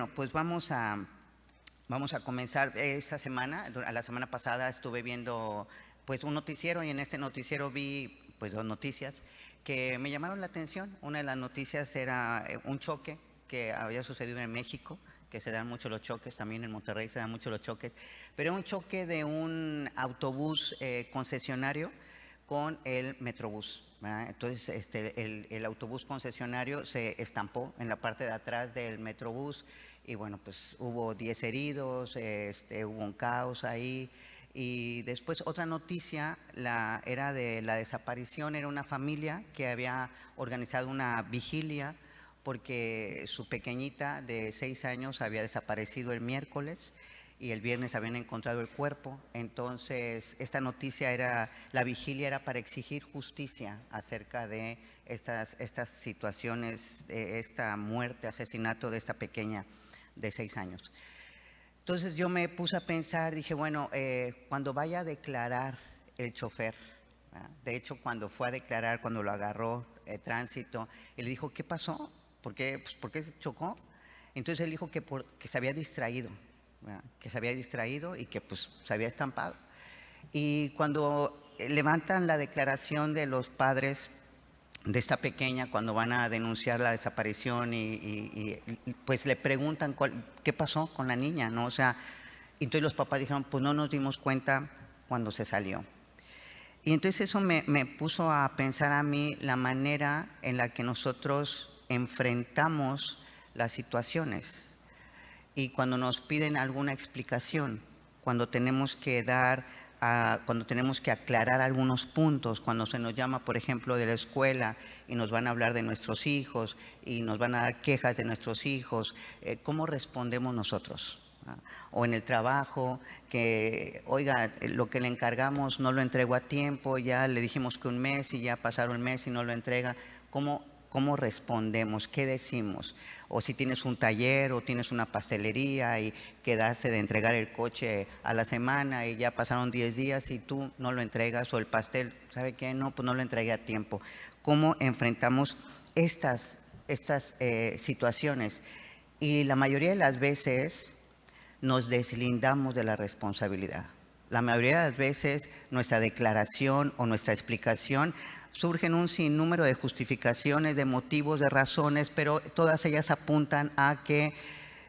Bueno, pues vamos a comenzar esta semana. La semana pasada estuve viendo pues un noticiero y en este noticiero vi pues dos noticias que me llamaron la atención. Una de las noticias era un choque que había sucedido en México, que se dan mucho los choques, también en Monterrey se dan mucho los choques, pero un choque de un autobús concesionario con el Metrobús, ¿verdad? Entonces el autobús concesionario se estampó en la parte de atrás del Metrobús y bueno, pues hubo 10 heridos, hubo un caos ahí. Y después otra noticia era de la desaparición, era una familia que había organizado una vigilia porque su pequeñita de 6 años había desaparecido el miércoles y el viernes habían encontrado el cuerpo. Entonces esta noticia la vigilia era para exigir justicia acerca de estas situaciones, de esta muerte, asesinato de esta pequeña de 6 años. Entonces yo me puse a pensar, dije, bueno, cuando vaya a declarar el chofer, ¿verdad? De hecho, cuando fue a declarar, cuando lo agarró tránsito, él dijo, ¿qué pasó? ¿Por qué se chocó? Entonces él dijo que se había distraído, ¿verdad? Que se había distraído y que pues se había estampado. Y cuando levantan la declaración de los padres de esta pequeña, cuando van a denunciar la desaparición y pues le preguntan qué pasó con la niña, ¿no? O sea, entonces los papás dijeron, pues no nos dimos cuenta cuando se salió. Y entonces eso me puso a pensar a mí la manera en la que nosotros enfrentamos las situaciones y cuando nos piden alguna explicación, cuando tenemos que cuando tenemos que aclarar algunos puntos, cuando se nos llama, por ejemplo, de la escuela y nos van a hablar de nuestros hijos y nos van a dar quejas de nuestros hijos, ¿cómo respondemos nosotros? O en el trabajo, que oiga, lo que le encargamos no lo entregó a tiempo, ya le dijimos que un mes y ya pasaron el mes y no lo entrega. ¿Cómo respondemos? ¿Qué decimos? O si tienes un taller o tienes una pastelería y quedaste de entregar el coche a la semana y ya pasaron 10 días y tú no lo entregas, o el pastel, ¿sabe qué? No, pues no lo entregué a tiempo. ¿Cómo enfrentamos estas situaciones? Y la mayoría de las veces nos deslindamos de la responsabilidad. La mayoría de las veces nuestra declaración o nuestra explicación surgen un sinnúmero de justificaciones, de motivos, de razones, pero todas ellas apuntan a que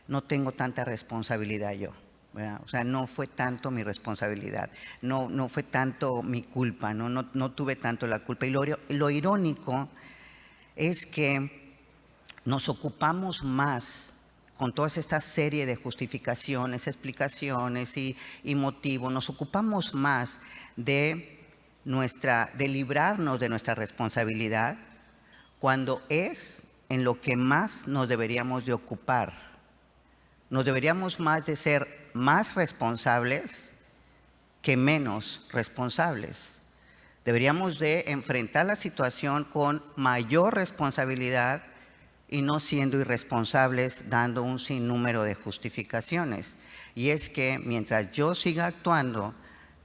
no tengo tanta responsabilidad yo, ¿verdad? O sea, no fue tanto mi responsabilidad, no fue tanto mi culpa, no tuve tanto la culpa. Y lo irónico es que nos ocupamos más con toda esta serie de justificaciones, explicaciones y motivos, nos ocupamos más de librarnos de nuestra responsabilidad cuando es en lo que más nos deberíamos de ocupar. Nos deberíamos más de ser más responsables que menos responsables. Deberíamos de enfrentar la situación con mayor responsabilidad y no siendo irresponsables dando un sinnúmero de justificaciones. Y es que mientras yo siga actuando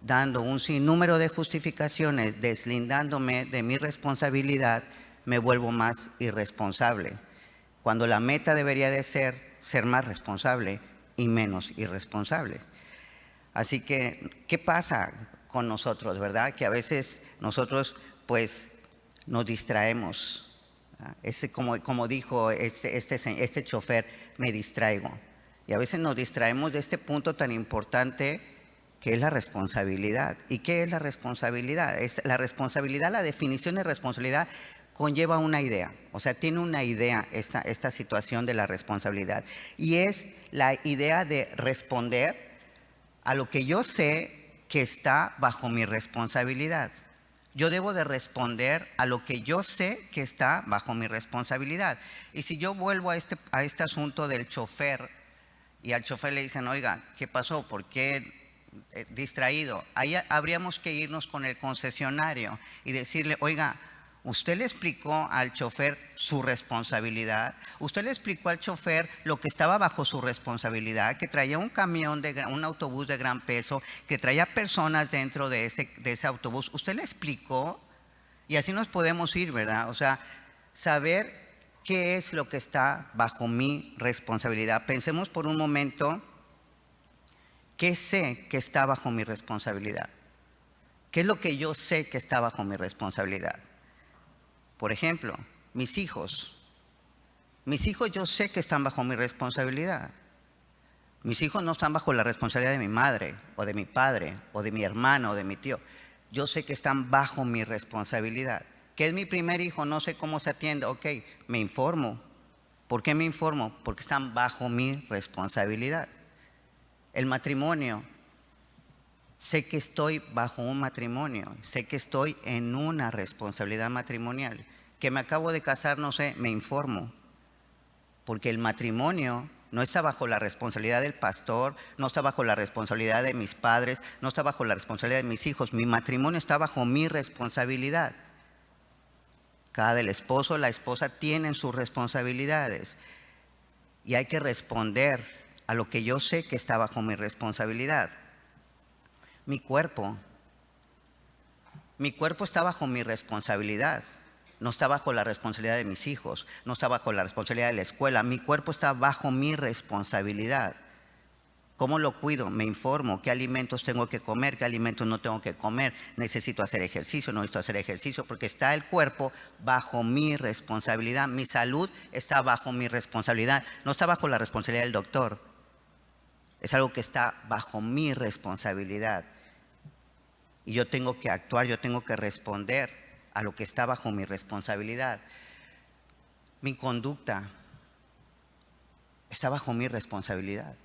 dando un sinnúmero de justificaciones, deslindándome de mi responsabilidad, me vuelvo más irresponsable, cuando la meta debería de ser más responsable y menos irresponsable. Así que, ¿qué pasa con nosotros, verdad? Que a veces nosotros pues nos distraemos. Como dijo este chofer, me distraigo. Y a veces nos distraemos de este punto tan importante que es la responsabilidad. ¿Y qué es la responsabilidad? La responsabilidad, la definición de responsabilidad conlleva una idea, o sea, tiene una idea esta situación de la responsabilidad. Y es la idea de responder a lo que yo sé que está bajo mi responsabilidad. Yo debo de responder a lo que yo sé que está bajo mi responsabilidad. Y si yo vuelvo a este asunto del chofer y al chofer le dicen, oiga, ¿qué pasó? ¿Por qué distraído? Ahí habríamos que irnos con el concesionario y decirle, oiga, ¿usted le explicó al chofer su responsabilidad? ¿Usted le explicó al chofer lo que estaba bajo su responsabilidad? Que traía un camión, un autobús de gran peso, que traía personas dentro de ese autobús. ¿Usted le explicó? Y así nos podemos ir, ¿verdad? O sea, saber ¿Qué es lo que está bajo mi responsabilidad? Pensemos por un momento, ¿qué sé que está bajo mi responsabilidad? ¿Qué es lo que yo sé que está bajo mi responsabilidad? Por ejemplo, mis hijos. Mis hijos yo sé que están bajo mi responsabilidad. Mis hijos no están bajo la responsabilidad de mi madre, o de mi padre, o de mi hermano, o de mi tío. Yo sé que están bajo mi responsabilidad. ¿Qué es mi primer hijo? No sé cómo se atiende. Ok, me informo. ¿Por qué me informo? Porque están bajo mi responsabilidad. El matrimonio. Sé que estoy bajo un matrimonio. Sé que estoy en una responsabilidad matrimonial. Que me acabo de casar, no sé, me informo. Porque el matrimonio no está bajo la responsabilidad del pastor, no está bajo la responsabilidad de mis padres, no está bajo la responsabilidad de mis hijos. Mi matrimonio está bajo mi responsabilidad. Cada el esposo o la esposa tienen sus responsabilidades y hay que responder a lo que yo sé que está bajo mi responsabilidad. Mi cuerpo está bajo mi responsabilidad. No está bajo la responsabilidad de mis hijos, no está bajo la responsabilidad de la escuela. Mi cuerpo está bajo mi responsabilidad. ¿Cómo lo cuido? Me informo qué alimentos tengo que comer, qué alimentos no tengo que comer. Necesito hacer ejercicio, no necesito hacer ejercicio, porque está el cuerpo bajo mi responsabilidad. Mi salud está bajo mi responsabilidad, no está bajo la responsabilidad del doctor. Es algo que está bajo mi responsabilidad. Y yo tengo que actuar, yo tengo que responder a lo que está bajo mi responsabilidad. Mi conducta está bajo mi responsabilidad.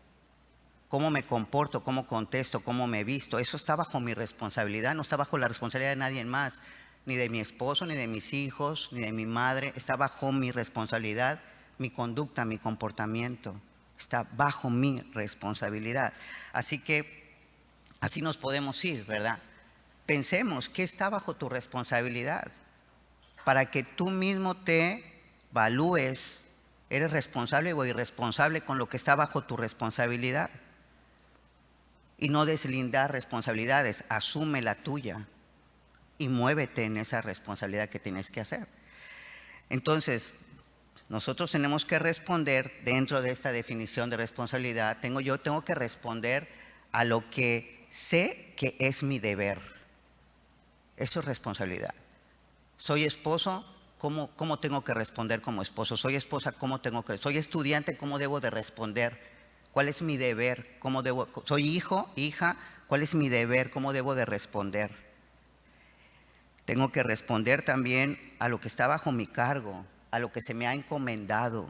Cómo me comporto, cómo contesto, cómo me visto, eso está bajo mi responsabilidad, no está bajo la responsabilidad de nadie más, ni de mi esposo, ni de mis hijos, ni de mi madre, está bajo mi responsabilidad. Mi conducta, mi comportamiento, está bajo mi responsabilidad. Así que así nos podemos ir, ¿verdad? Pensemos, ¿qué está bajo tu responsabilidad? Para que tú mismo te evalúes, ¿eres responsable o irresponsable con lo que está bajo tu responsabilidad? Y no deslindar responsabilidades, asume la tuya y muévete en esa responsabilidad que tienes que hacer. Entonces, nosotros tenemos que responder dentro de esta definición de responsabilidad. Yo tengo que responder a lo que sé que es mi deber. Eso es responsabilidad. Soy esposo, ¿cómo tengo que responder como esposo? Soy esposa, soy estudiante, ¿cómo debo de responder? ¿Cuál es mi deber? Soy hijo, hija, ¿cuál es mi deber? ¿Cómo debo de responder? Tengo que responder también a lo que está bajo mi cargo, a lo que se me ha encomendado,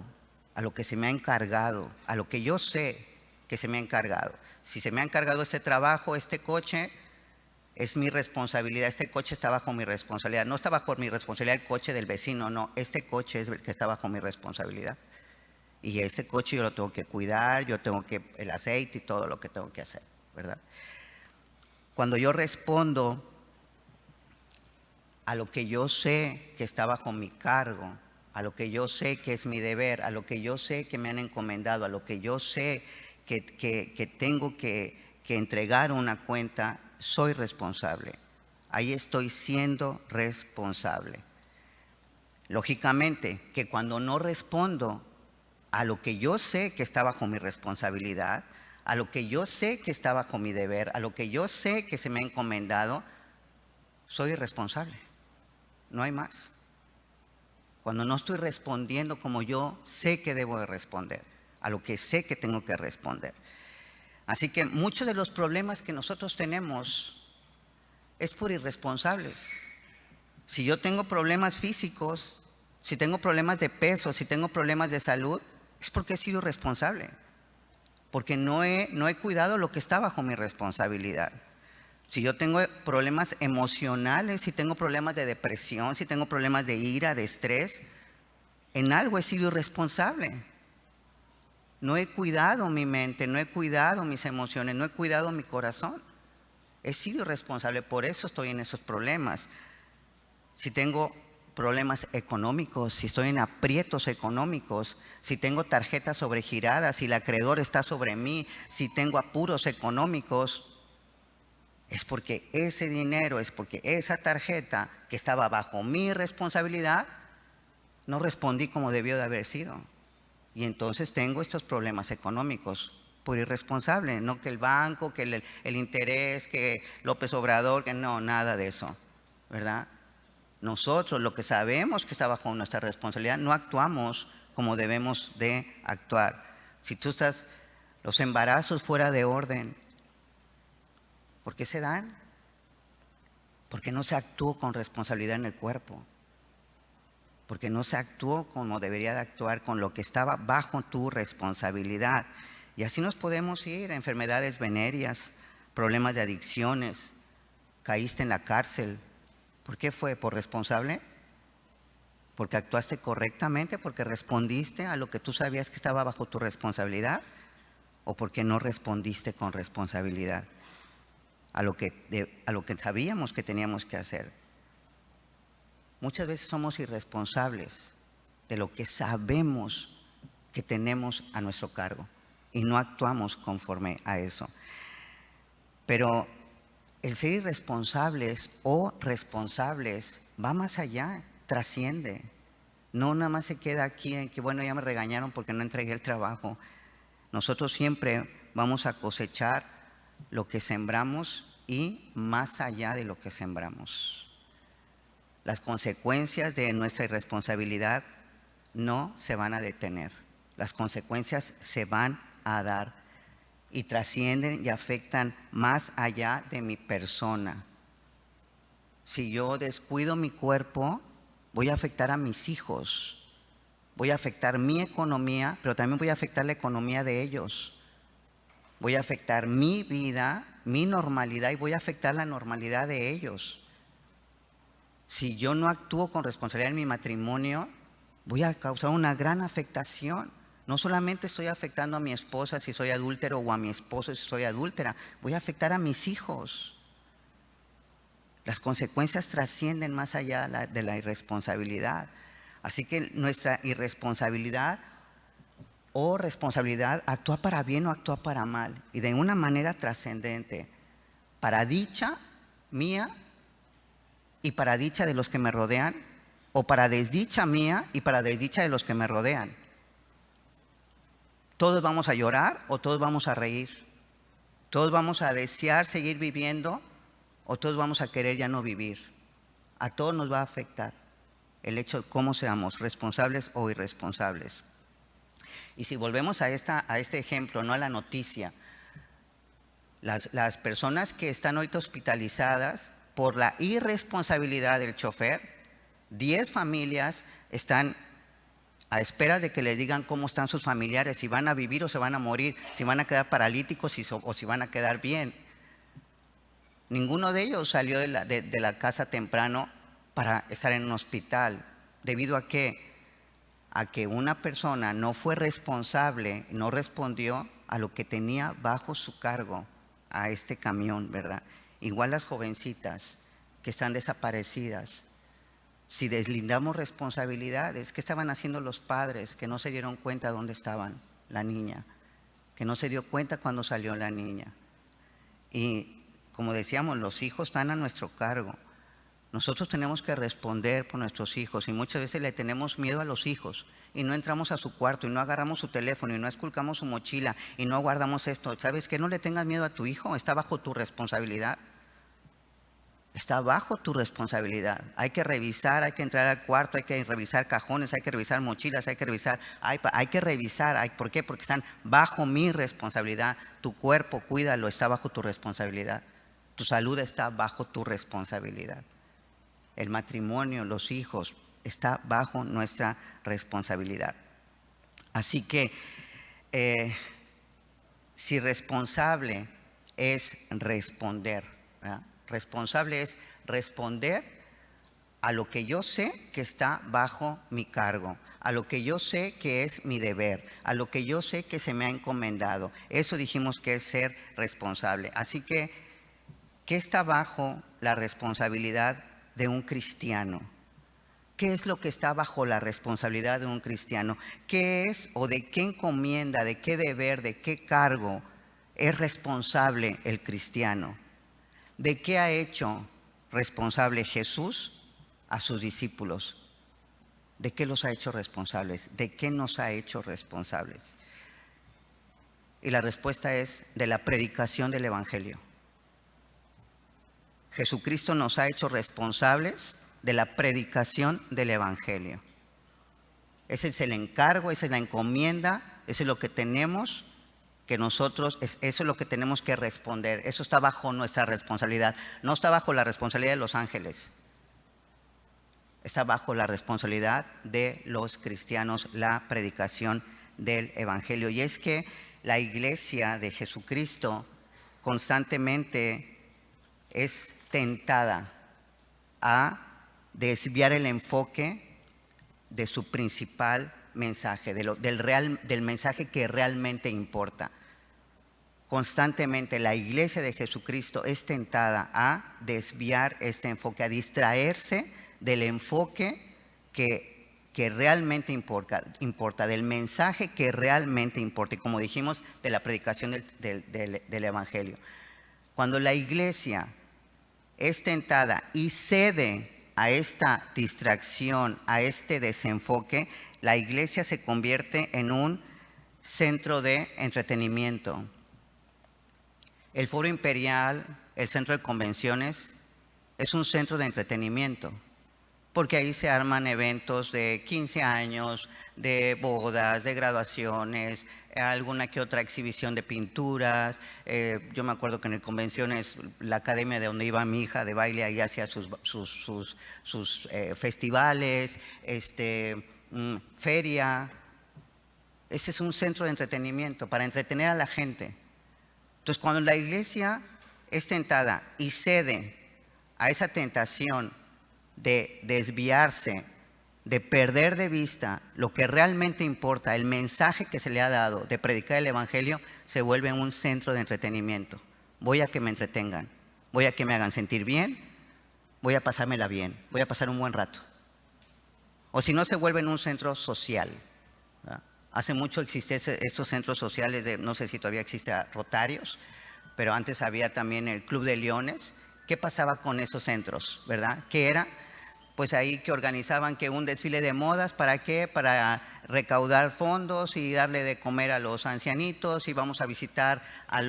a lo que se me ha encargado, a lo que yo sé que se me ha encargado. Si se me ha encargado este trabajo, este coche, es mi responsabilidad. Este coche está bajo mi responsabilidad. No está bajo mi responsabilidad el coche del vecino, no. Este coche es el que está bajo mi responsabilidad. Y este coche yo lo tengo que cuidar, el aceite y todo lo que tengo que hacer, ¿verdad? Cuando yo respondo a lo que yo sé que está bajo mi cargo, a lo que yo sé que es mi deber, a lo que yo sé que me han encomendado, a lo que yo sé que tengo que entregar una cuenta, soy responsable. Ahí estoy siendo responsable. Lógicamente que cuando no respondo a lo que yo sé que está bajo mi responsabilidad, a lo que yo sé que está bajo mi deber, a lo que yo sé que se me ha encomendado, soy irresponsable. No hay más. Cuando no estoy respondiendo como yo sé que debo de responder, a lo que sé que tengo que responder. Así que muchos de los problemas que nosotros tenemos es por irresponsables. Si yo tengo problemas físicos, si tengo problemas de peso, si tengo problemas de salud, es porque he sido irresponsable. Porque no he cuidado lo que está bajo mi responsabilidad. Si yo tengo problemas emocionales, si tengo problemas de depresión, si tengo problemas de ira, de estrés, en algo he sido irresponsable. No he cuidado mi mente, no he cuidado mis emociones, no he cuidado mi corazón. He sido irresponsable, por eso estoy en esos problemas. Si tengo problemas económicos, si estoy en aprietos económicos, si tengo tarjetas sobregiradas, si el acreedor está sobre mí, si tengo apuros económicos, es porque ese dinero, es porque esa tarjeta que estaba bajo mi responsabilidad, no respondí como debió de haber sido. Y entonces tengo estos problemas económicos por irresponsable, no que el banco, que el interés, que López Obrador, que no, nada de eso, ¿verdad? Nosotros, lo que sabemos que está bajo nuestra responsabilidad, no actuamos como debemos de actuar. Si tú estás, los embarazos fuera de orden, ¿por qué se dan? Porque no se actuó con responsabilidad en el cuerpo. Porque no se actuó como debería de actuar con lo que estaba bajo tu responsabilidad. Y así nos podemos ir a enfermedades venéreas, problemas de adicciones, caíste en la cárcel. ¿Por qué fue? ¿Por responsable? ¿Porque actuaste correctamente? ¿Porque respondiste a lo que tú sabías que estaba bajo tu responsabilidad? ¿O porque no respondiste con responsabilidad a lo que sabíamos que teníamos que hacer? Muchas veces somos irresponsables de lo que sabemos que tenemos a nuestro cargo y no actuamos conforme a eso. Pero el ser irresponsables o responsables va más allá, trasciende. No nada más se queda aquí en que, bueno, ya me regañaron porque no entregué el trabajo. Nosotros siempre vamos a cosechar lo que sembramos y más allá de lo que sembramos. Las consecuencias de nuestra irresponsabilidad no se van a detener. Las consecuencias se van a dar y trascienden y afectan más allá de mi persona. Si yo descuido mi cuerpo, voy a afectar a mis hijos, voy a afectar mi economía, pero también voy a afectar la economía de ellos. Voy a afectar mi vida, mi normalidad, y voy a afectar la normalidad de ellos. Si yo no actúo con responsabilidad en mi matrimonio, voy a causar una gran afectación. No solamente estoy afectando a mi esposa si soy adúltero o a mi esposo si soy adúltera, voy a afectar a mis hijos. Las consecuencias trascienden más allá de la irresponsabilidad. Así que nuestra irresponsabilidad o responsabilidad actúa para bien o actúa para mal, y de una manera trascendente, para dicha mía y para dicha de los que me rodean, o para desdicha mía y para desdicha de los que me rodean. Todos vamos a llorar o todos vamos a reír. Todos vamos a desear seguir viviendo o todos vamos a querer ya no vivir. A todos nos va a afectar el hecho de cómo seamos, responsables o irresponsables. Y si volvemos a este ejemplo, no a la noticia, las personas que están ahorita hospitalizadas por la irresponsabilidad del chofer, 10 familias están a espera de que le digan cómo están sus familiares, si van a vivir o se van a morir, si van a quedar paralíticos o si van a quedar bien. Ninguno de ellos salió de la casa temprano para estar en un hospital. ¿Debido a qué? A que una persona no fue responsable, no respondió a lo que tenía bajo su cargo, a este camión, ¿verdad? Igual las jovencitas que están desaparecidas. Si deslindamos responsabilidades, ¿qué estaban haciendo los padres que no se dieron cuenta dónde estaban la niña? Que no se dio cuenta cuando salió la niña. Y como decíamos, los hijos están a nuestro cargo. Nosotros tenemos que responder por nuestros hijos y muchas veces le tenemos miedo a los hijos y no entramos a su cuarto y no agarramos su teléfono y no esculcamos su mochila y no guardamos esto. ¿Sabes qué? No le tengas miedo a tu hijo, está bajo tu responsabilidad. Está bajo tu responsabilidad. Hay que revisar, hay que entrar al cuarto, hay que revisar cajones, hay que revisar mochilas, hay que revisar ¿por qué? Porque están bajo mi responsabilidad. Tu cuerpo, cuídalo, está bajo tu responsabilidad. Tu salud está bajo tu responsabilidad. El matrimonio, los hijos, está bajo nuestra responsabilidad. Así que, si responsable es responder, ¿verdad? Responsable es responder a lo que yo sé que está bajo mi cargo, a lo que yo sé que es mi deber, a lo que yo sé que se me ha encomendado. Eso dijimos que es ser responsable. Así que, ¿qué está bajo la responsabilidad de un cristiano? ¿Qué es lo que está bajo la responsabilidad de un cristiano? ¿Qué es o de qué encomienda, de qué deber, de qué cargo es responsable el cristiano? ¿De qué ha hecho responsable Jesús a sus discípulos? ¿De qué los ha hecho responsables? ¿De qué nos ha hecho responsables? Y la respuesta es de la predicación del Evangelio. Jesucristo nos ha hecho responsables de la predicación del Evangelio. Ese es el encargo, esa es la encomienda, eso es lo que tenemos que nosotros, eso es lo que tenemos que responder. Eso está bajo nuestra responsabilidad. No está bajo la responsabilidad de los ángeles. Está bajo la responsabilidad de los cristianos, la predicación del Evangelio. Y es que la iglesia de Jesucristo constantemente es tentada a desviar el enfoque de su principal mensaje, del mensaje que realmente importa. Constantemente la iglesia de Jesucristo es tentada a desviar este enfoque, a distraerse del enfoque que realmente importa, del mensaje que realmente importa, y como dijimos, de la predicación del Evangelio. Cuando la iglesia es tentada y cede a esta distracción, a este desenfoque, la iglesia se convierte en un centro de entretenimiento. El Foro Imperial, el centro de convenciones, es un centro de entretenimiento, porque ahí se arman eventos de 15 años, de bodas, de graduaciones, alguna que otra exhibición de pinturas. Yo me acuerdo que en el convenciones, la academia de donde iba mi hija de baile, ahí hacía sus festivales, feria. Ese es un centro de entretenimiento, para entretener a la gente. Entonces, cuando la iglesia es tentada y cede a esa tentación de desviarse, de perder de vista lo que realmente importa, el mensaje que se le ha dado de predicar el Evangelio, se vuelve un centro de entretenimiento. Voy a que me entretengan, voy a que me hagan sentir bien, voy a pasármela bien, voy a pasar un buen rato. O si no, se vuelve en un centro social, ¿verdad? Hace mucho existen estos centros sociales, no sé si todavía existe Rotarios, pero antes había también el Club de Leones. ¿Qué pasaba con esos centros, verdad? ¿Qué era? Pues ahí que organizaban que un desfile de modas, ¿para qué? Para recaudar fondos y darle de comer a los ancianitos, y vamos a visitar a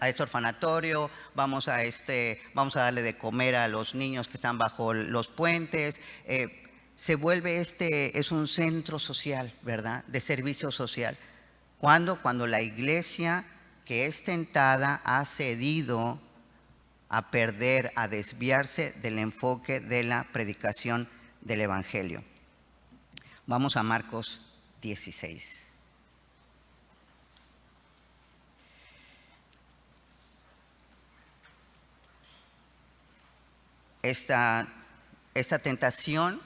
este orfanatorio, vamos a darle de comer a los niños que están bajo los puentes. Se vuelve es un centro social, ¿verdad? De servicio social. Cuando la iglesia que es tentada ha cedido a perder, a desviarse del enfoque de la predicación del Evangelio. Vamos a Marcos 16. Esta tentación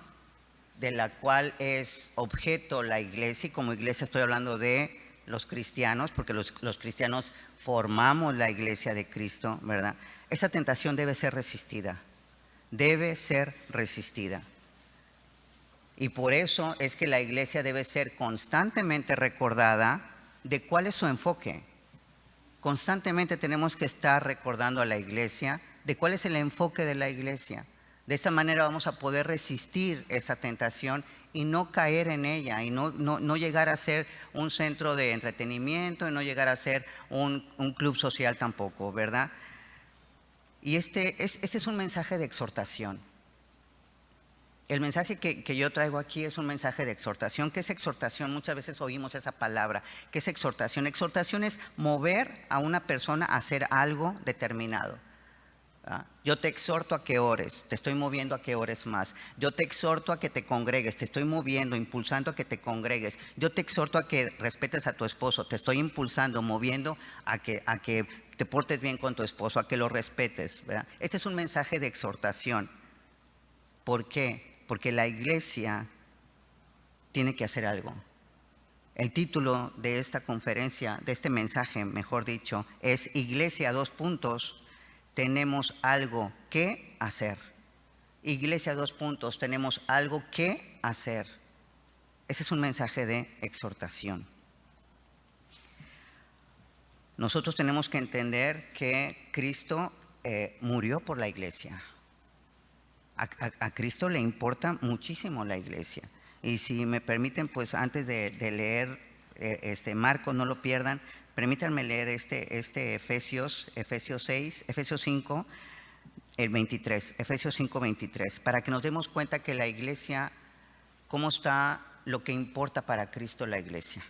de la cual es objeto la iglesia, y como iglesia estoy hablando de los cristianos, porque los cristianos formamos la iglesia de Cristo, ¿verdad? Esa tentación debe ser resistida, y por eso es que la iglesia debe ser constantemente recordada de cuál es su enfoque. Constantemente tenemos que estar recordando a la iglesia de cuál es el enfoque de la iglesia. De esa manera vamos a poder resistir esta tentación y no caer en ella, y no llegar a ser un centro de entretenimiento, y no llegar a ser un club social tampoco, ¿verdad? Y este es un mensaje de exhortación. El mensaje que yo traigo aquí es un mensaje de exhortación. ¿Qué es exhortación? Muchas veces oímos esa palabra. ¿Qué es exhortación? Exhortación es mover a una persona a hacer algo determinado. Yo te exhorto a que ores, te estoy moviendo a que ores más. Yo te exhorto a que te congregues, te estoy moviendo, impulsando a que te congregues. Yo te exhorto a que respetes a tu esposo, te estoy impulsando, moviendo a que te portes bien con tu esposo, a que lo respetes, ¿verdad? Este es un mensaje de exhortación. ¿Por qué? Porque la iglesia tiene que hacer algo. El título de esta conferencia, de este mensaje, mejor dicho, es Iglesia : tenemos algo que hacer. Iglesia : tenemos algo que hacer. Ese es un mensaje de exhortación. Nosotros tenemos que entender que Cristo murió por la iglesia. A Cristo le importa muchísimo la iglesia. Y si me permiten, pues antes de leer Marcos, no lo pierdan, permítanme leer Efesios 5, el 23, Efesios 5, 23, para que nos demos cuenta que la iglesia, cómo está lo que importa para Cristo la iglesia.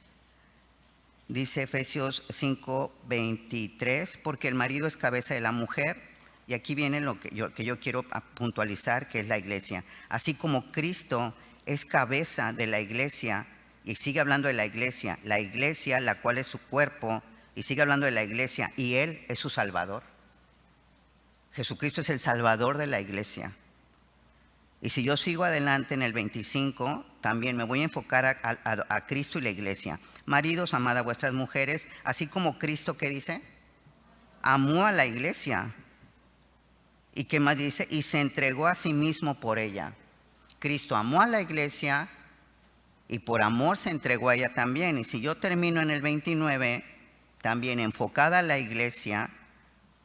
Dice Efesios 5, 23, porque el marido es cabeza de la mujer. Y aquí viene lo que yo quiero puntualizar, que es la iglesia. Así como Cristo es cabeza de la iglesia, y sigue hablando de la iglesia, la cual es su cuerpo, y sigue hablando de la iglesia, y Él es su Salvador. Jesucristo es el Salvador de la iglesia. Y si yo sigo adelante en el 25, también me voy a enfocar a Cristo y la iglesia. Maridos, amad a vuestras mujeres, así como Cristo, ¿qué dice? Amó a la iglesia. ¿Y qué más dice? Y se entregó a sí mismo por ella. Cristo amó a la iglesia y por amor se entregó a ella también. Y si yo termino en el 29, también enfocada a la iglesia,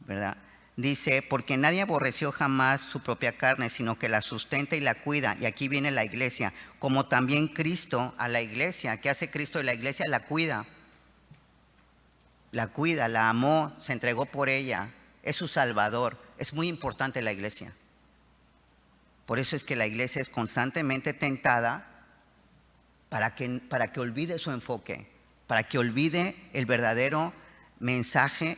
¿verdad? Dice, porque nadie aborreció jamás su propia carne, sino que la sustenta y la cuida. Y aquí viene la iglesia, como también Cristo a la iglesia. ¿Qué hace Cristo de la iglesia? La cuida. La cuida, la amó, se entregó por ella. Es su Salvador. Es muy importante la iglesia. Por eso es que la iglesia es constantemente tentada para que olvide su enfoque, para que olvide el verdadero mensaje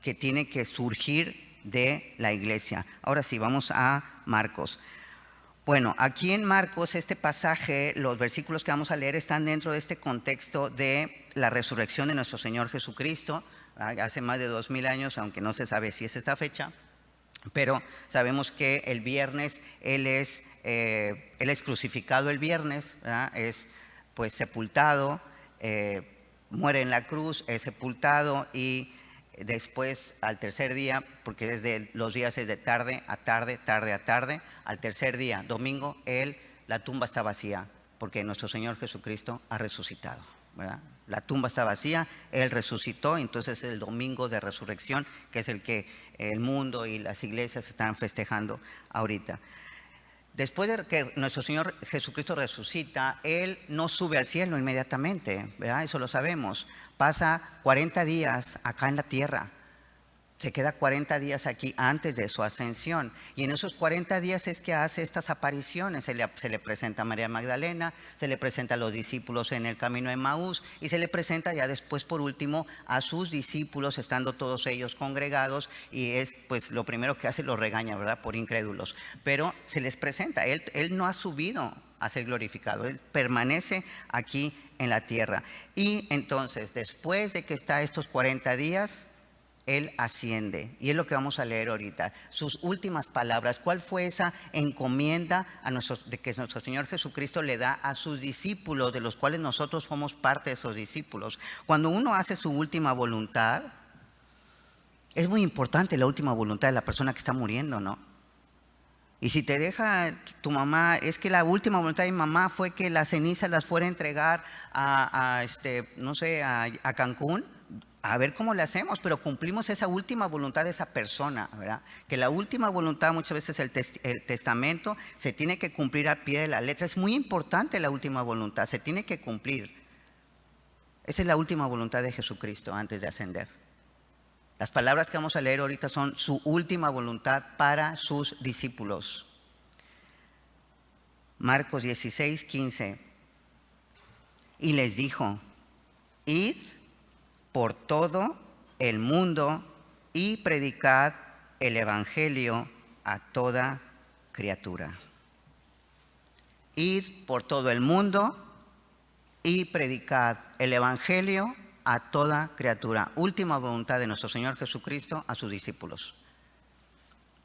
que tiene que surgir de la iglesia. Ahora sí, vamos a Marcos. Bueno, aquí en Marcos, este pasaje, los versículos que vamos a leer están dentro de este contexto de la resurrección de nuestro Señor Jesucristo, hace más de 2000 años, aunque no se sabe si es esta fecha. Pero sabemos que el viernes Él es crucificado el viernes, ¿verdad? Es pues sepultado, muere en la cruz, es sepultado y después al tercer día, porque desde los días es de tarde a tarde, al tercer día, domingo, la tumba está vacía, porque nuestro Señor Jesucristo ha resucitado, ¿verdad? La tumba está vacía, Él resucitó, entonces es el domingo de resurrección, que es el que el mundo y las iglesias están festejando ahorita. Después de que nuestro Señor Jesucristo resucita, Él no sube al cielo inmediatamente, ¿verdad? Eso lo sabemos. Pasa 40 días acá en la tierra. Se queda 40 días aquí antes de su ascensión. Y en esos 40 días es que hace estas apariciones. Se le presenta a María Magdalena, se le presenta a los discípulos en el camino de Emaús y se le presenta ya después, por último, a sus discípulos, estando todos ellos congregados. Y es pues lo primero que hace, los regaña, ¿verdad? Por incrédulos. Pero se les presenta. Él no ha subido a ser glorificado. Él permanece aquí en la tierra. Y entonces, después de que está estos 40 días, Él asciende, y es lo que vamos a leer ahorita. Sus últimas palabras, ¿cuál fue esa encomienda de que nuestro Señor Jesucristo le da a sus discípulos, de los cuales nosotros somos parte de esos discípulos? Cuando uno hace su última voluntad, es muy importante la última voluntad de la persona que está muriendo, ¿no? Y si te deja tu mamá, es que la última voluntad de mi mamá fue que las cenizas las fuera a entregar a Cancún. A ver cómo le hacemos, pero cumplimos esa última voluntad de esa persona, ¿verdad? Que la última voluntad, muchas veces el testamento se tiene que cumplir al pie de la letra. Es muy importante la última voluntad, se tiene que cumplir. Esa es la última voluntad de Jesucristo antes de ascender. Las palabras que vamos a leer ahorita son su última voluntad para sus discípulos. Marcos 16, 15. Y les dijo, id por todo el mundo y predicad el evangelio a toda criatura. Id por todo el mundo y predicad el evangelio a toda criatura. Última voluntad de nuestro Señor Jesucristo a sus discípulos.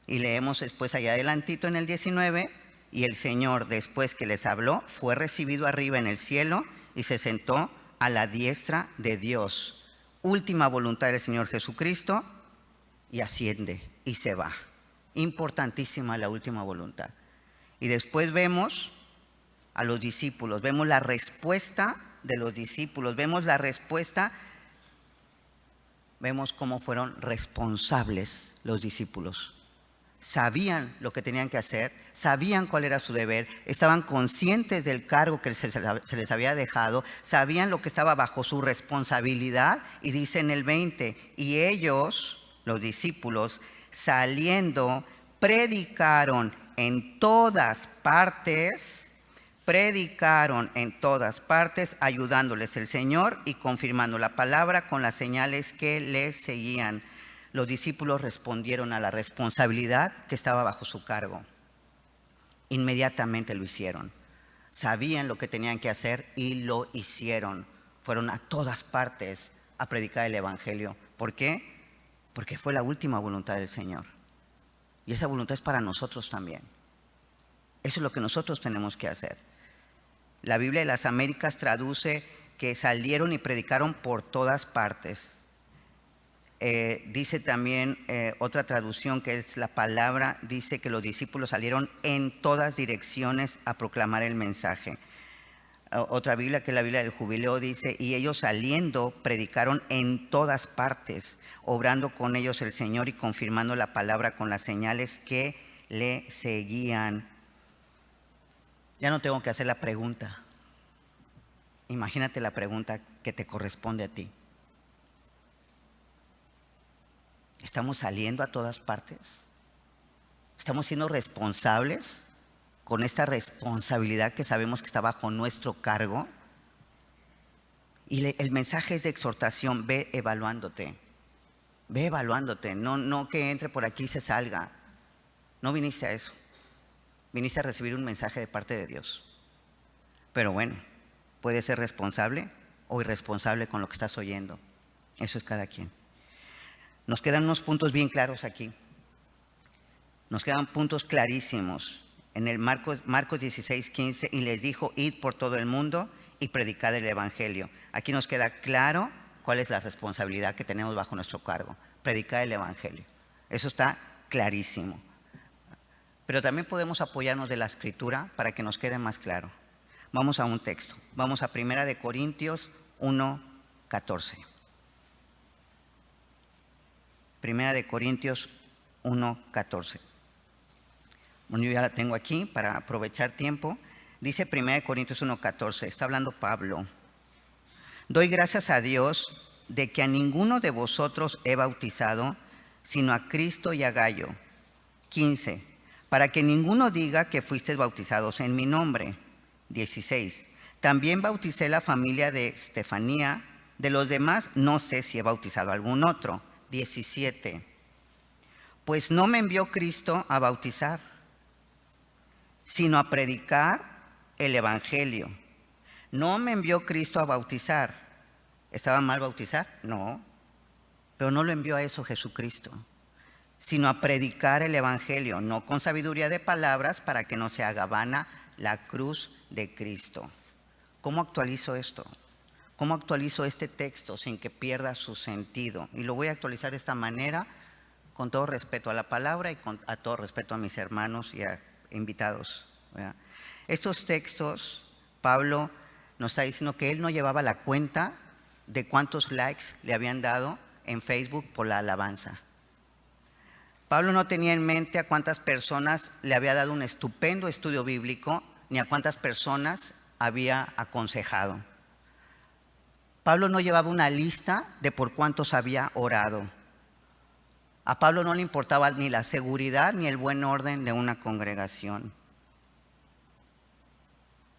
Y leemos después allá adelantito en el 19, y el Señor, después que les habló, fue recibido arriba en el cielo y se sentó a la diestra de Dios. Última voluntad del Señor Jesucristo, y asciende y se va. Importantísima la última voluntad. Y después vemos a los discípulos, vemos la respuesta de los discípulos, vemos cómo fueron responsables los discípulos. sabían lo que tenían que hacer, sabían cuál era su deber, estaban conscientes del cargo que se les había dejado, sabían lo que estaba bajo su responsabilidad. Y dice en el 20, y ellos, los discípulos, saliendo, predicaron en todas partes, ayudándoles el Señor y confirmando la palabra con las señales que les seguían. Los discípulos respondieron a la responsabilidad que estaba bajo su cargo. Inmediatamente lo hicieron. Sabían lo que tenían que hacer y lo hicieron. Fueron a todas partes a predicar el Evangelio. ¿Por qué? Porque fue la última voluntad del Señor. Y esa voluntad es para nosotros también. Eso es lo que nosotros tenemos que hacer. La Biblia de las Américas traduce que salieron y predicaron por todas partes. Dice también otra traducción que es la palabra, dice que los discípulos salieron en todas direcciones a proclamar el mensaje. Otra Biblia, que es la Biblia del Jubileo, dice, y ellos saliendo predicaron en todas partes, obrando con ellos el Señor y confirmando la palabra con las señales que le seguían. Ya no tengo que hacer la pregunta. Imagínate la pregunta que te corresponde a ti. ¿Estamos saliendo a todas partes? ¿Estamos siendo responsables con esta responsabilidad que sabemos que está bajo nuestro cargo? Y el mensaje es de exhortación. Ve evaluándote. Ve evaluándote. No que entre por aquí y se salga. No viniste a eso. Viniste a recibir un mensaje de parte de Dios. Pero bueno, puedes ser responsable o irresponsable con lo que estás oyendo. Eso es cada quien. Nos quedan unos puntos bien claros aquí. Nos quedan puntos clarísimos. En el Marcos 16:15, y les dijo, id por todo el mundo y predicad el Evangelio. Aquí nos queda claro cuál es la responsabilidad que tenemos bajo nuestro cargo. Predicar el Evangelio. Eso está clarísimo. Pero también podemos apoyarnos de la Escritura para que nos quede más claro. Vamos a un texto. Vamos a 1 Corintios 1:14. 1 Corintios 1:14. Bueno, yo ya la tengo aquí para aprovechar tiempo. Dice 1 Corintios 1:14, está hablando Pablo. Doy gracias a Dios de que a ninguno de vosotros he bautizado, sino a Cristo y a Gayo. 15, para que ninguno diga que fuisteis bautizados en mi nombre. 16, también bauticé la familia de Estefanía, de los demás no sé si he bautizado a algún otro. 17, pues no me envió Cristo a bautizar, sino a predicar el Evangelio. No me envió Cristo a bautizar. ¿Estaba mal bautizar? No, pero no lo envió a eso Jesucristo, sino a predicar el Evangelio, no con sabiduría de palabras, para que no se haga vana la cruz de Cristo. ¿Cómo actualizo esto? ¿Cómo actualizo este texto sin que pierda su sentido? Y lo voy a actualizar de esta manera, con todo respeto a la palabra y a todo respeto a mis hermanos y a invitados, ¿verdad? Estos textos, Pablo nos está diciendo que él no llevaba la cuenta de cuántos likes le habían dado en Facebook por la alabanza. Pablo no tenía en mente a cuántas personas le había dado un estupendo estudio bíblico, ni a cuántas personas había aconsejado. Pablo no llevaba una lista de por cuántos había orado. A Pablo no le importaba ni la seguridad ni el buen orden de una congregación,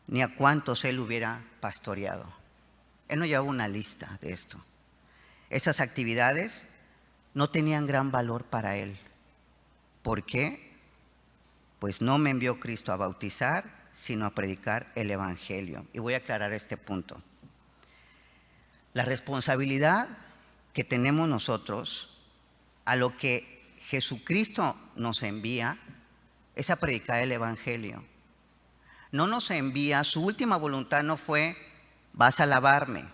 ni a cuántos él hubiera pastoreado. Él no llevaba una lista de esto. Esas actividades no tenían gran valor para él. ¿Por qué? Pues no me envió Cristo a bautizar, sino a predicar el Evangelio. Y voy a aclarar este punto. La responsabilidad que tenemos nosotros a lo que Jesucristo nos envía es a predicar el Evangelio. No nos envía, su última voluntad no fue, vas a alabarme.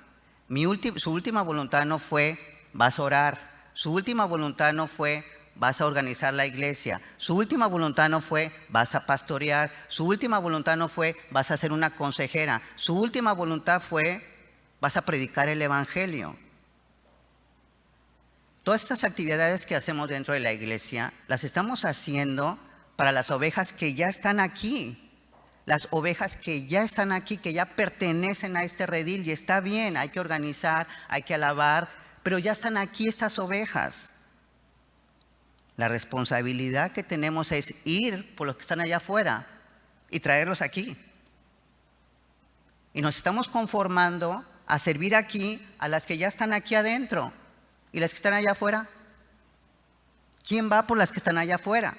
Su última voluntad no fue, vas a orar. Su última voluntad no fue, vas a organizar la iglesia. Su última voluntad no fue, vas a pastorear. Su última voluntad no fue, vas a ser una consejera. Su última voluntad fue, vas a predicar el Evangelio. Todas estas actividades que hacemos dentro de la iglesia, las estamos haciendo para las ovejas que ya están aquí. Las ovejas que ya están aquí, que ya pertenecen a este redil, y está bien, hay que organizar, hay que alabar, pero ya están aquí estas ovejas. La responsabilidad que tenemos es ir por los que están allá afuera y traerlos aquí. Y nos estamos conformando a servir aquí a las que ya están aquí adentro. ¿Y las que están allá afuera? ¿Quién va por las que están allá afuera?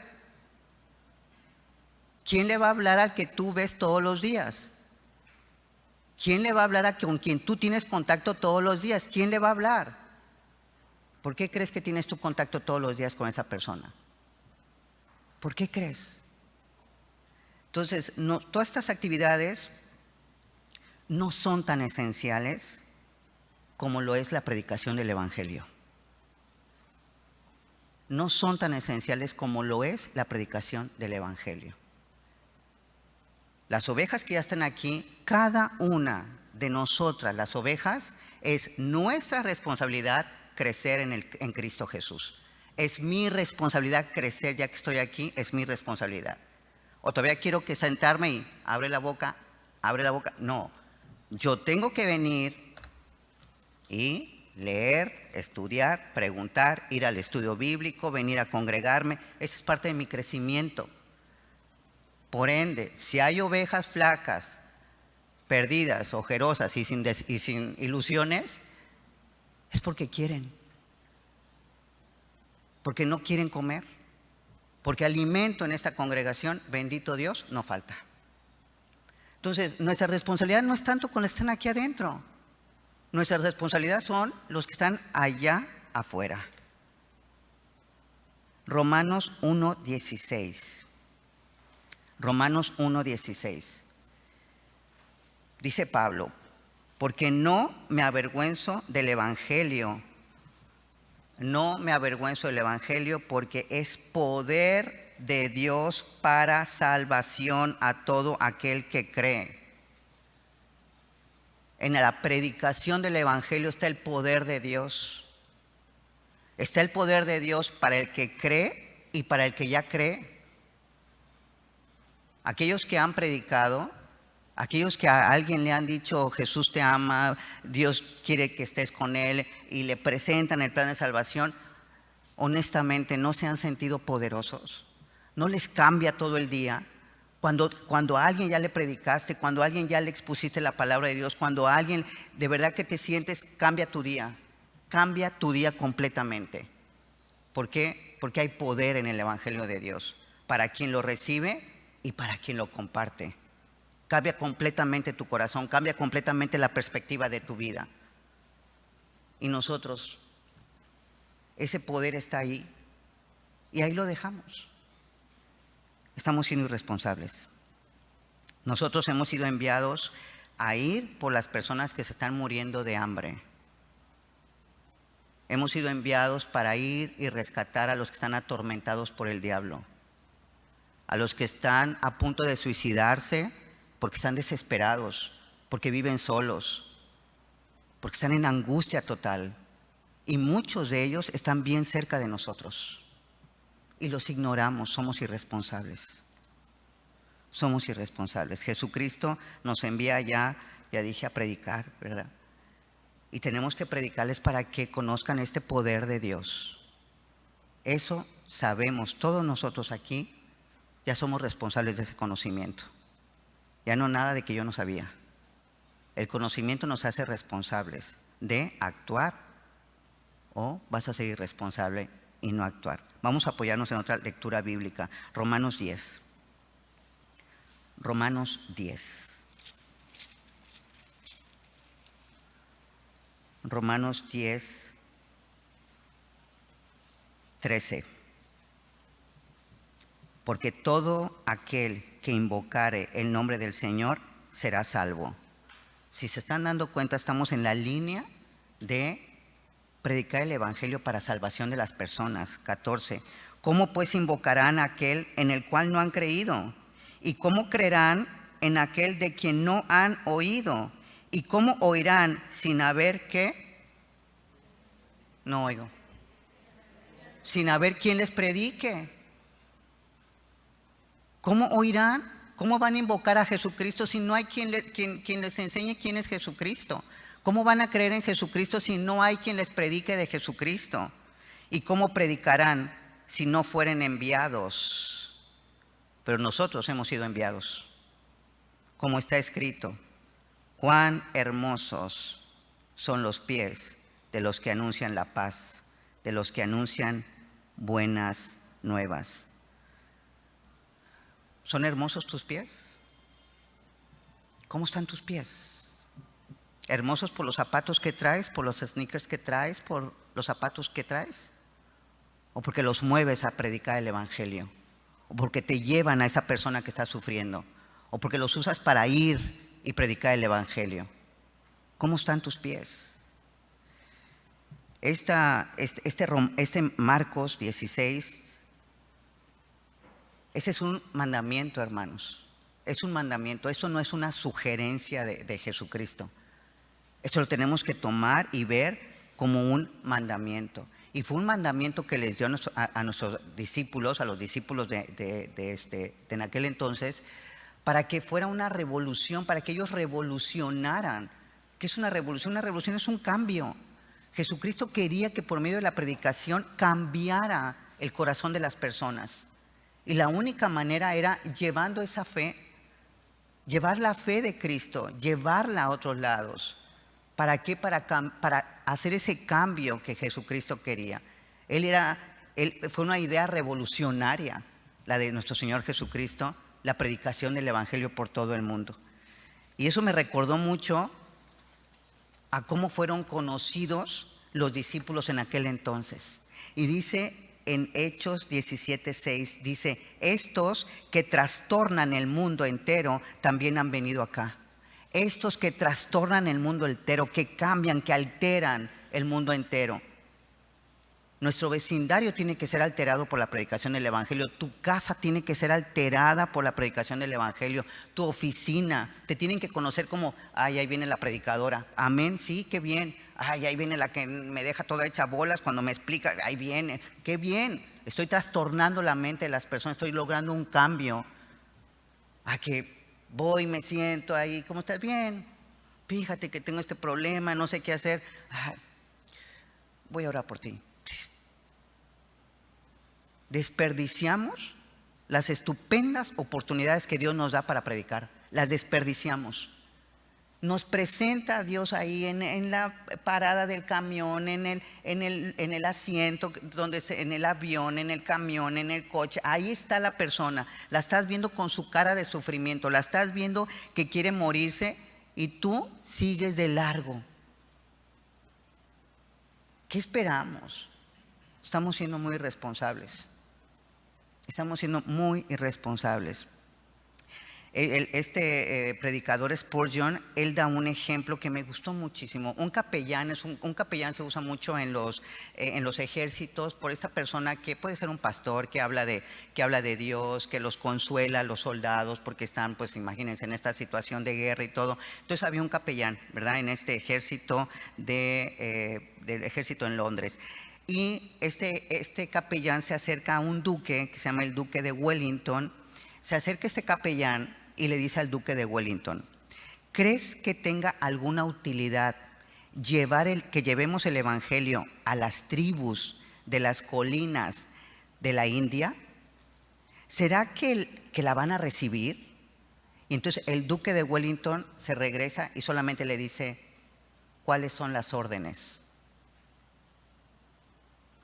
¿Quién le va a hablar al que tú ves todos los días? ¿Quién le va a hablar con quien tú tienes contacto todos los días? ¿Quién le va a hablar? ¿Por qué crees que tienes tu contacto todos los días con esa persona? ¿Por qué crees? Entonces, todas estas actividades no son tan esenciales como lo es la predicación del Evangelio. No son tan esenciales como lo es la predicación del Evangelio. Las ovejas que ya están aquí, cada una de nosotras, las ovejas, es nuestra responsabilidad crecer en Cristo Jesús. Es mi responsabilidad crecer, ya que estoy aquí, es mi responsabilidad. O todavía quiero que sentarme y abre la boca. No, yo tengo que venir y leer, estudiar, preguntar, ir al estudio bíblico, venir a congregarme. Esa es parte de mi crecimiento. Por ende, si hay ovejas flacas, perdidas, ojerosas y sin ilusiones, es porque quieren. Porque no quieren comer. Porque alimento en esta congregación, bendito Dios, no falta. Entonces, nuestra responsabilidad no es tanto con los que están aquí adentro. Nuestra responsabilidad son los que están allá afuera. Romanos 1:16. Romanos 1:16. Dice Pablo, porque no me avergüenzo del Evangelio. No me avergüenzo del Evangelio porque es poder de Dios para salvación a todo aquel que cree. En la predicación del Evangelio está el poder de Dios. Está el poder de Dios para el que cree y para el que ya cree. Aquellos que han predicado, aquellos que a alguien le han dicho Jesús te ama, Dios quiere que estés con Él y le presentan el plan de salvación, honestamente no se han sentido poderosos. No les cambia todo el día. Cuando a alguien ya le predicaste, cuando a alguien ya le expusiste la palabra de Dios, cuando a alguien de verdad que te sientes, cambia tu día completamente. ¿Por qué? Porque hay poder en el Evangelio de Dios, para quien lo recibe y para quien lo comparte. Cambia completamente tu corazón, cambia completamente la perspectiva de tu vida. Y nosotros, ese poder está ahí, y ahí lo dejamos. Estamos siendo irresponsables. Nosotros hemos sido enviados a ir por las personas que se están muriendo de hambre. Hemos sido enviados para ir y rescatar a los que están atormentados por el diablo, a los que están a punto de suicidarse porque están desesperados, porque viven solos, porque están en angustia total. Y muchos de ellos están bien cerca de nosotros. Y los ignoramos, somos irresponsables. Somos irresponsables. Jesucristo nos envía ya dije, a predicar, ¿verdad? Y tenemos que predicarles para que conozcan este poder de Dios. Eso sabemos, todos nosotros aquí ya somos responsables de ese conocimiento. Ya no nada de que yo no sabía. El conocimiento nos hace responsables de actuar o vas a ser irresponsable y no actuar. Vamos a apoyarnos en otra lectura bíblica. Romanos 10. Romanos 10. Romanos 10, 13. Porque todo aquel que invocare el nombre del Señor será salvo. Si se están dando cuenta, estamos en la línea de predicar el Evangelio para salvación de las personas. 14. ¿Cómo pues invocarán a aquel en el cual no han creído? ¿Y cómo creerán en aquel de quien no han oído? ¿Y cómo oirán sin haber qué? No oigo. sin haber quien les predique. ¿Cómo oirán? ¿Cómo van a invocar a Jesucristo si no hay quien les enseñe quién es Jesucristo? ¿Cómo van a creer en Jesucristo si no hay quien les predique de Jesucristo? ¿Y cómo predicarán si no fueren enviados? Pero nosotros hemos sido enviados. Como está escrito, cuán hermosos son los pies de los que anuncian la paz, de los que anuncian buenas nuevas. ¿Son hermosos tus pies? ¿Cómo están tus pies? ¿Hermosos por los zapatos que traes, por los sneakers que traes, por los zapatos que traes? ¿O porque los mueves a predicar el evangelio? ¿O porque te llevan a esa persona que está sufriendo? ¿O porque los usas para ir y predicar el evangelio? ¿Cómo están tus pies? Este Marcos 16, ese es un mandamiento, hermanos. Es un mandamiento. Eso no es una sugerencia de Jesucristo. Esto lo tenemos que tomar y ver como un mandamiento. Y fue un mandamiento que les dio a nuestros discípulos, a los discípulos de en aquel entonces, para que fuera una revolución, para que ellos revolucionaran. ¿Qué es una revolución? Una revolución es un cambio. Jesucristo quería que por medio de la predicación cambiara el corazón de las personas. Y la única manera era llevando esa fe, llevar la fe de Cristo, llevarla a otros lados. ¿Para qué? Para hacer ese cambio que Jesucristo quería. Fue una idea revolucionaria, la de nuestro Señor Jesucristo, la predicación del evangelio por todo el mundo. Y eso me recordó mucho a cómo fueron conocidos los discípulos en aquel entonces. Y dice en Hechos 17:6, dice, estos que trastornan el mundo entero también han venido acá. Estos que trastornan el mundo entero, que cambian, que alteran el mundo entero. Nuestro vecindario tiene que ser alterado por la predicación del evangelio. Tu casa tiene que ser alterada por la predicación del evangelio. Tu oficina, te tienen que conocer como, ay, ahí viene la predicadora. Amén, sí, qué bien. Ay, ahí viene la que me deja toda hecha bolas cuando me explica. Ahí viene, qué bien. Estoy trastornando la mente de las personas, estoy logrando un cambio. A que voy, me siento ahí, ¿cómo estás? Bien. Fíjate que tengo este problema, no sé qué hacer. Ay, voy a orar por ti. Desperdiciamos las estupendas oportunidades que Dios nos da para predicar. Las desperdiciamos. Nos presenta a Dios ahí en la parada del camión, en el asiento, en el avión, en el camión, en el coche. Ahí está la persona. La estás viendo con su cara de sufrimiento. La estás viendo que quiere morirse y tú sigues de largo. ¿Qué esperamos? Estamos siendo muy irresponsables. Estamos siendo muy irresponsables. Este predicador Spurgeon, él da un ejemplo que me gustó muchísimo. Un capellán se usa mucho en los ejércitos por esta persona que puede ser un pastor que habla de Dios, que los consuela a los soldados porque están, pues imagínense, en esta situación de guerra y todo. Entonces había un capellán, ¿verdad? En este ejército del ejército en Londres. Y este capellán se acerca a un duque que se llama el duque de Wellington. Se acerca este capellán y le dice al duque de Wellington, ¿crees que tenga alguna utilidad que llevemos el evangelio a las tribus de las colinas de la India? ¿Será que la van a recibir? Y entonces el duque de Wellington se regresa y solamente le dice, ¿cuáles son las órdenes?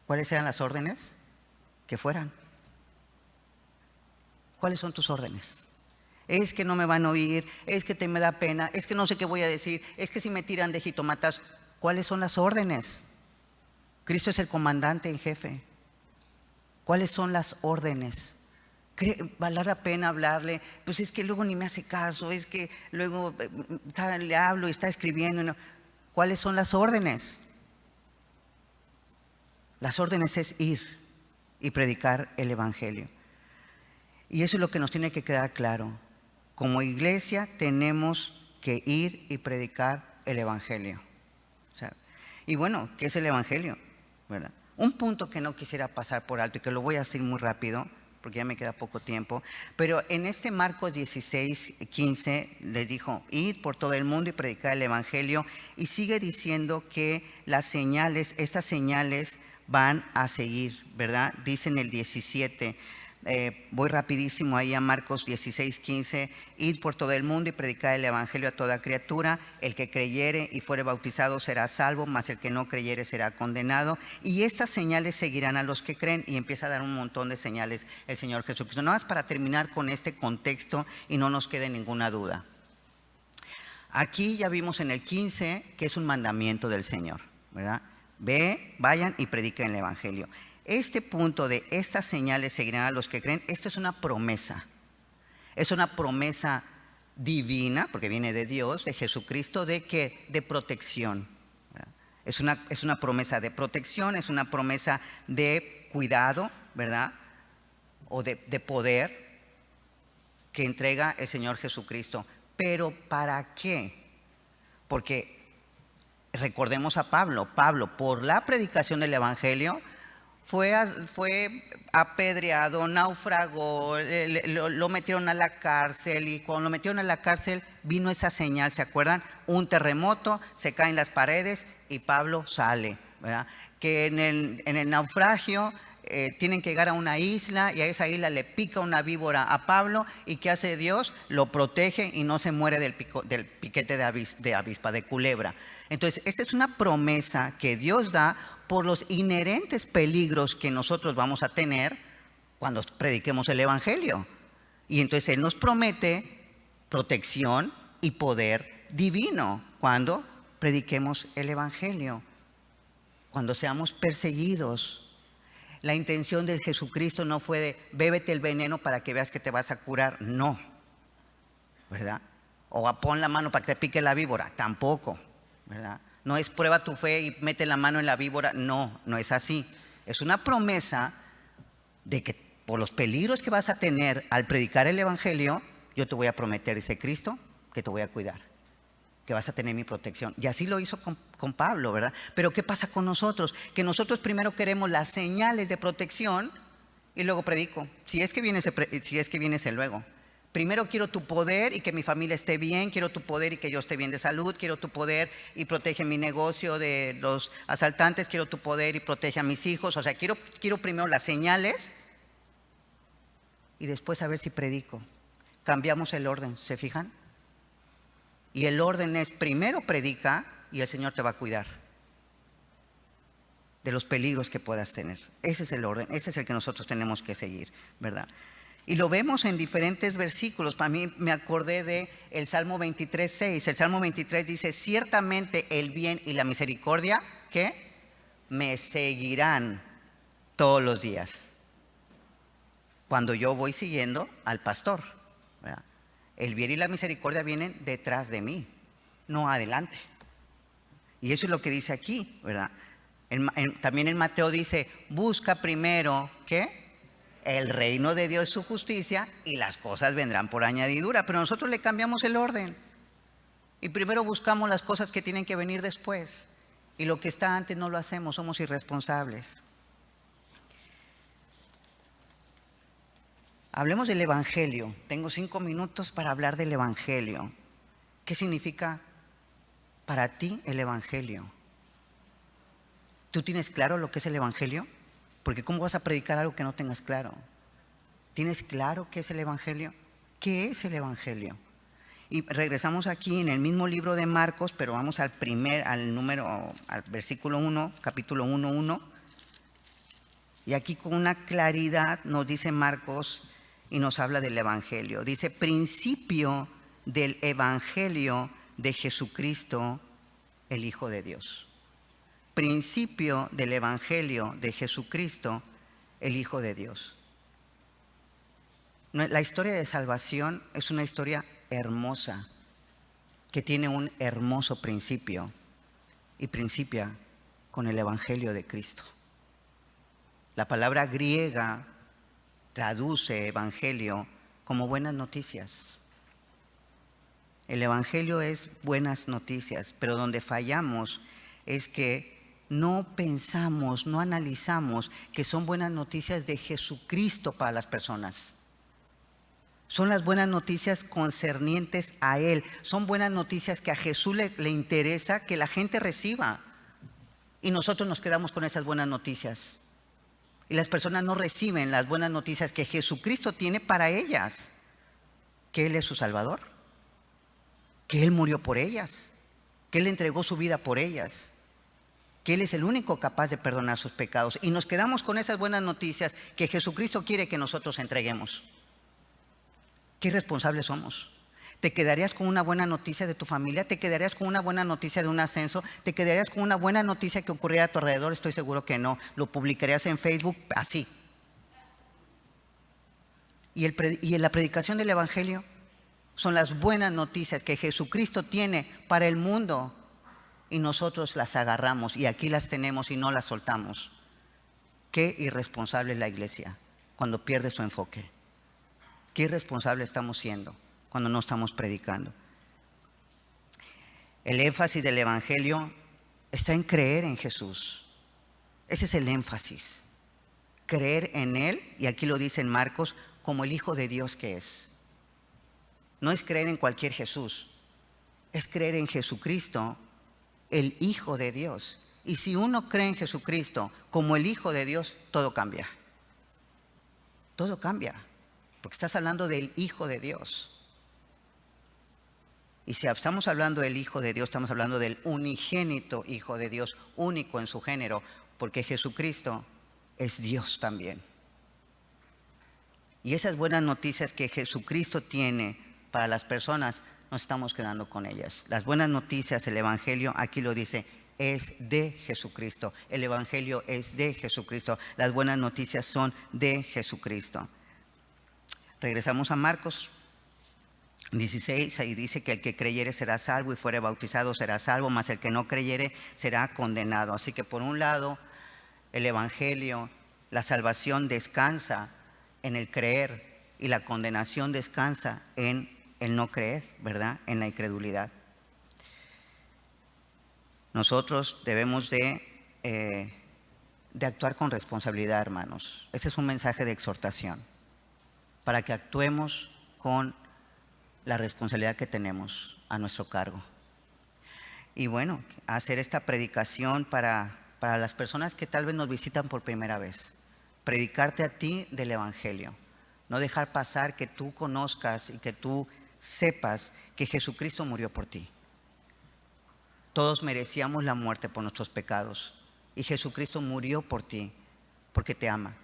¿Cuáles eran las órdenes? Que fueran. ¿Cuáles son tus órdenes? Es que no me van a oír, es que me da pena, es que no sé qué voy a decir, es que si me tiran de jitomatas. ¿Cuáles son las órdenes? Cristo es el comandante en jefe. ¿Cuáles son las órdenes? ¿Vale la pena hablarle? Pues es que luego ni me hace caso, es que luego le hablo y está escribiendo. No. ¿Cuáles son las órdenes? Las órdenes es ir y predicar el evangelio. Y eso es lo que nos tiene que quedar claro. Como iglesia tenemos que ir y predicar el evangelio. O sea, y bueno, ¿qué es el evangelio? ¿Verdad? Un punto que no quisiera pasar por alto y que lo voy a decir muy rápido, porque ya me queda poco tiempo, pero en este Marcos 16:15 les dijo, id por todo el mundo y predicar el evangelio, y sigue diciendo que las señales, estas señales van a seguir, ¿verdad? Dice en el 17, voy rapidísimo ahí a Marcos 16:15, id por todo el mundo y predicar el evangelio a toda criatura, el que creyere y fuere bautizado será salvo, mas el que no creyere será condenado, y estas señales seguirán a los que creen, y empieza a dar un montón de señales el Señor Jesucristo. Nada más para terminar con este contexto y no nos quede ninguna duda. Aquí ya vimos en el 15 que es un mandamiento del Señor, ¿verdad? Vayan y prediquen el evangelio. Este punto de estas señales seguirán a los que creen, esta es una promesa divina, porque viene de Dios, de Jesucristo, de protección. Es una promesa de protección, es una promesa de cuidado, ¿verdad? O de poder que entrega el Señor Jesucristo. Pero ¿para qué? Porque recordemos a Pablo, por la predicación del evangelio fue apedreado, naufragó, lo metieron a la cárcel, y cuando lo metieron a la cárcel vino esa señal, ¿se acuerdan? Un terremoto, se caen las paredes y Pablo sale, ¿verdad? Que en el naufragio tienen que llegar a una isla, y a esa isla le pica una víbora a Pablo, y ¿qué hace Dios? Lo protege y no se muere del piquete de avispa, de culebra. Entonces, esta es una promesa que Dios da por los inherentes peligros que nosotros vamos a tener cuando prediquemos el evangelio. Y entonces Él nos promete protección y poder divino cuando prediquemos el evangelio, cuando seamos perseguidos. La intención de Jesucristo no fue de bébete el veneno para que veas que te vas a curar, no, ¿verdad? O pon la mano para que te pique la víbora, tampoco, ¿verdad? No es prueba tu fe y mete la mano en la víbora, no es así. Es una promesa de que por los peligros que vas a tener al predicar el evangelio, yo te voy a prometer, dice Cristo, que te voy a cuidar, que vas a tener mi protección. Y así lo hizo con Pablo, ¿verdad? Pero ¿qué pasa con nosotros? Que nosotros primero queremos las señales de protección y luego predico. Si es que viene luego. Primero quiero tu poder y que mi familia esté bien, quiero tu poder y que yo esté bien de salud, quiero tu poder y protege mi negocio de los asaltantes, quiero tu poder y protege a mis hijos. O sea, quiero primero las señales y después a ver si predico. Cambiamos el orden, ¿se fijan? Y el orden es primero predica y el Señor te va a cuidar de los peligros que puedas tener. Ese es el orden, ese es el que nosotros tenemos que seguir, ¿verdad? Y lo vemos en diferentes versículos. Para mí me acordé de el Salmo 23:6. El Salmo 23 dice, ciertamente el bien y la misericordia, ¿qué? Me seguirán todos los días. Cuando yo voy siguiendo al pastor, ¿verdad? El bien y la misericordia vienen detrás de mí, no adelante. Y eso es lo que dice aquí, ¿verdad? También en Mateo dice, busca primero, ¿qué? El reino de Dios y su justicia, y las cosas vendrán por añadidura. Pero nosotros le cambiamos el orden. Y primero buscamos las cosas que tienen que venir después. Y lo que está antes no lo hacemos, somos irresponsables. Hablemos del evangelio. Tengo 5 minutos para hablar del evangelio. ¿Qué significa para ti el evangelio? ¿Tú tienes claro lo que es el evangelio? Porque ¿cómo vas a predicar algo que no tengas claro? ¿Tienes claro qué es el evangelio? ¿Qué es el evangelio? Y regresamos aquí en el mismo libro de Marcos, pero vamos al versículo 1, capítulo 1:1. Y aquí con una claridad nos dice Marcos y nos habla del evangelio. Dice, principio del evangelio de Jesucristo, el Hijo de Dios. Principio del evangelio de Jesucristo, el Hijo de Dios. La historia de salvación es una historia hermosa, que tiene un hermoso principio, y principia con el evangelio de Cristo. La palabra griega traduce evangelio como buenas noticias. El evangelio es buenas noticias, pero donde fallamos es que no pensamos, no analizamos que son buenas noticias de Jesucristo para las personas. Son las buenas noticias concernientes a Él. Son buenas noticias que a Jesús le interesa que la gente reciba. Y nosotros nos quedamos con esas buenas noticias. Y las personas no reciben las buenas noticias que Jesucristo tiene para ellas. Que Él es su Salvador. Que Él murió por ellas. Que Él entregó su vida por ellas. Que Él es el único capaz de perdonar sus pecados. Y nos quedamos con esas buenas noticias que Jesucristo quiere que nosotros entreguemos. ¿Qué irresponsables somos? ¿Te quedarías con una buena noticia de tu familia? ¿Te quedarías con una buena noticia de un ascenso? ¿Te quedarías con una buena noticia que ocurriera a tu alrededor? Estoy seguro que no. Lo publicarías en Facebook así. Y en la predicación del Evangelio son las buenas noticias que Jesucristo tiene para el mundo. Y nosotros las agarramos y aquí las tenemos y no las soltamos. Qué irresponsable es la iglesia cuando pierde su enfoque. Qué irresponsable estamos siendo cuando no estamos predicando. El énfasis del Evangelio está en creer en Jesús. Ese es el énfasis. Creer en Él, y aquí lo dice en Marcos, como el Hijo de Dios que es. No es creer en cualquier Jesús, es creer en Jesucristo, el Hijo de Dios. Y si uno cree en Jesucristo como el Hijo de Dios, todo cambia. Todo cambia. Porque estás hablando del Hijo de Dios. Y si estamos hablando del Hijo de Dios, estamos hablando del unigénito Hijo de Dios, único en su género, porque Jesucristo es Dios también. Y esas buenas noticias que Jesucristo tiene para las personas, nos estamos quedando con ellas. Las buenas noticias, el Evangelio, aquí lo dice, es de Jesucristo. El Evangelio es de Jesucristo. Las buenas noticias son de Jesucristo. Regresamos a Marcos 16, ahí dice que el que creyere será salvo y fuere bautizado será salvo, mas el que no creyere será condenado. Así que por un lado, el Evangelio, la salvación descansa en el creer y la condenación descansa en el no creer, ¿verdad? En la incredulidad. Nosotros debemos de actuar con responsabilidad, hermanos. Ese es un mensaje de exhortación, para que actuemos con la responsabilidad que tenemos a nuestro cargo. Y bueno, hacer esta predicación para las personas que tal vez nos visitan por primera vez. Predicarte a ti del Evangelio. No dejar pasar que tú conozcas y que tú sepas que Jesucristo murió por ti. Todos merecíamos la muerte por nuestros pecados. Y Jesucristo murió por ti, porque te ama.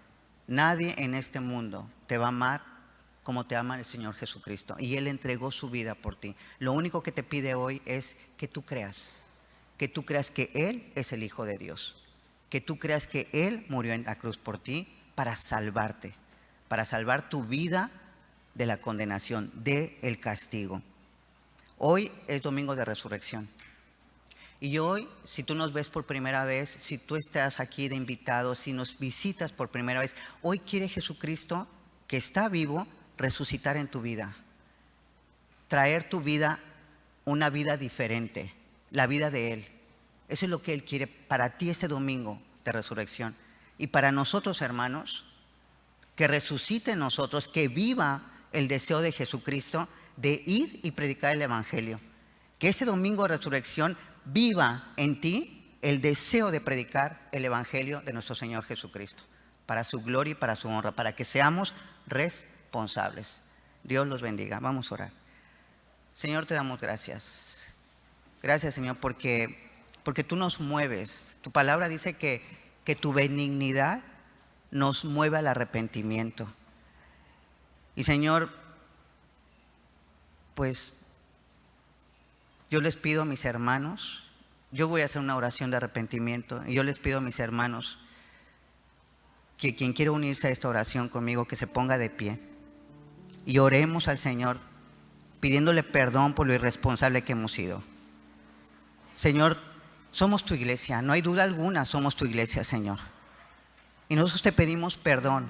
Nadie en este mundo te va a amar como te ama el Señor Jesucristo. Y Él entregó su vida por ti. Lo único que te pide hoy es que tú creas. Que tú creas que Él es el Hijo de Dios. Que tú creas que Él murió en la cruz por ti para salvarte. Para salvar tu vida de la condenación, del castigo. Hoy es domingo de resurrección. Y hoy, si tú nos ves por primera vez, si tú estás aquí de invitado, si nos visitas por primera vez, hoy quiere Jesucristo, que está vivo, resucitar en tu vida. Traer tu vida, una vida diferente, la vida de Él. Eso es lo que Él quiere para ti este domingo de resurrección. Y para nosotros, hermanos, que resucite en nosotros, que viva el deseo de Jesucristo de ir y predicar el Evangelio. Que este domingo de resurrección viva en ti el deseo de predicar el Evangelio de nuestro Señor Jesucristo, para su gloria y para su honra, para que seamos responsables. Dios los bendiga. Vamos a orar. Señor, te damos gracias. Gracias, Señor, porque tú nos mueves. Tu palabra dice que tu benignidad nos mueve al arrepentimiento. Y Señor, pues yo les pido a mis hermanos, yo voy a hacer una oración de arrepentimiento, y yo les pido a mis hermanos que quien quiera unirse a esta oración conmigo, que se ponga de pie y oremos al Señor pidiéndole perdón por lo irresponsable que hemos sido. Señor, somos tu iglesia, no hay duda alguna, somos tu iglesia, Señor. Y nosotros te pedimos perdón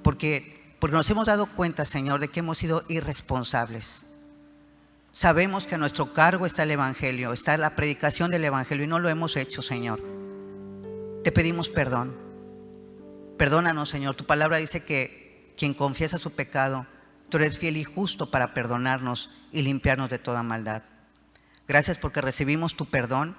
porque nos hemos dado cuenta, Señor, de que hemos sido irresponsables. Sabemos que a nuestro cargo está el Evangelio, está la predicación del Evangelio y no lo hemos hecho, Señor. te pedimos perdón. Perdónanos, Señor. Tu palabra dice que quien confiesa su pecado, tú eres fiel y justo para perdonarnos y limpiarnos de toda maldad. Gracias porque recibimos tu perdón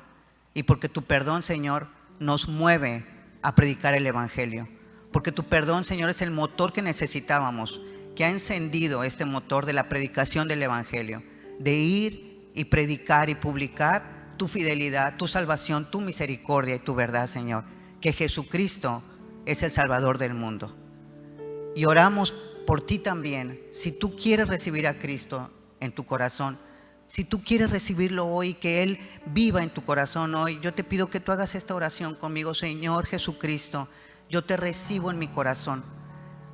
y porque tu perdón, Señor, nos mueve a predicar el Evangelio. Porque tu perdón, Señor, es el motor que necesitábamos, que ha encendido este motor de la predicación del Evangelio, de ir y predicar y publicar tu fidelidad, tu salvación, tu misericordia y tu verdad, Señor, que Jesucristo es el Salvador del mundo. Y oramos por ti también. Si tú quieres recibir a Cristo en tu corazón, si tú quieres recibirlo hoy, que Él viva en tu corazón hoy, yo te pido que tú hagas esta oración conmigo. Señor Jesucristo, yo te recibo en mi corazón.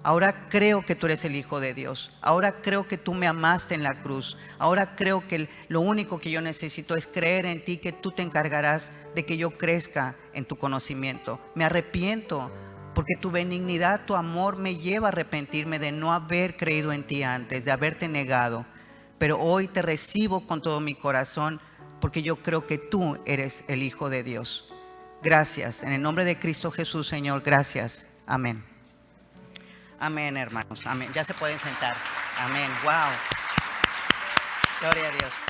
Ahora creo que tú eres el Hijo de Dios. Ahora creo que tú me amaste en la cruz. Ahora creo que lo único que yo necesito es creer en ti, que tú te encargarás de que yo crezca en tu conocimiento. Me arrepiento porque tu benignidad, tu amor me lleva a arrepentirme de no haber creído en ti antes, de haberte negado. Pero hoy te recibo con todo mi corazón porque yo creo que tú eres el Hijo de Dios. Gracias. En el nombre de Cristo Jesús, Señor, gracias. Amén. Amén, hermanos. Amén. Ya se pueden sentar. Amén. Wow. Gloria a Dios.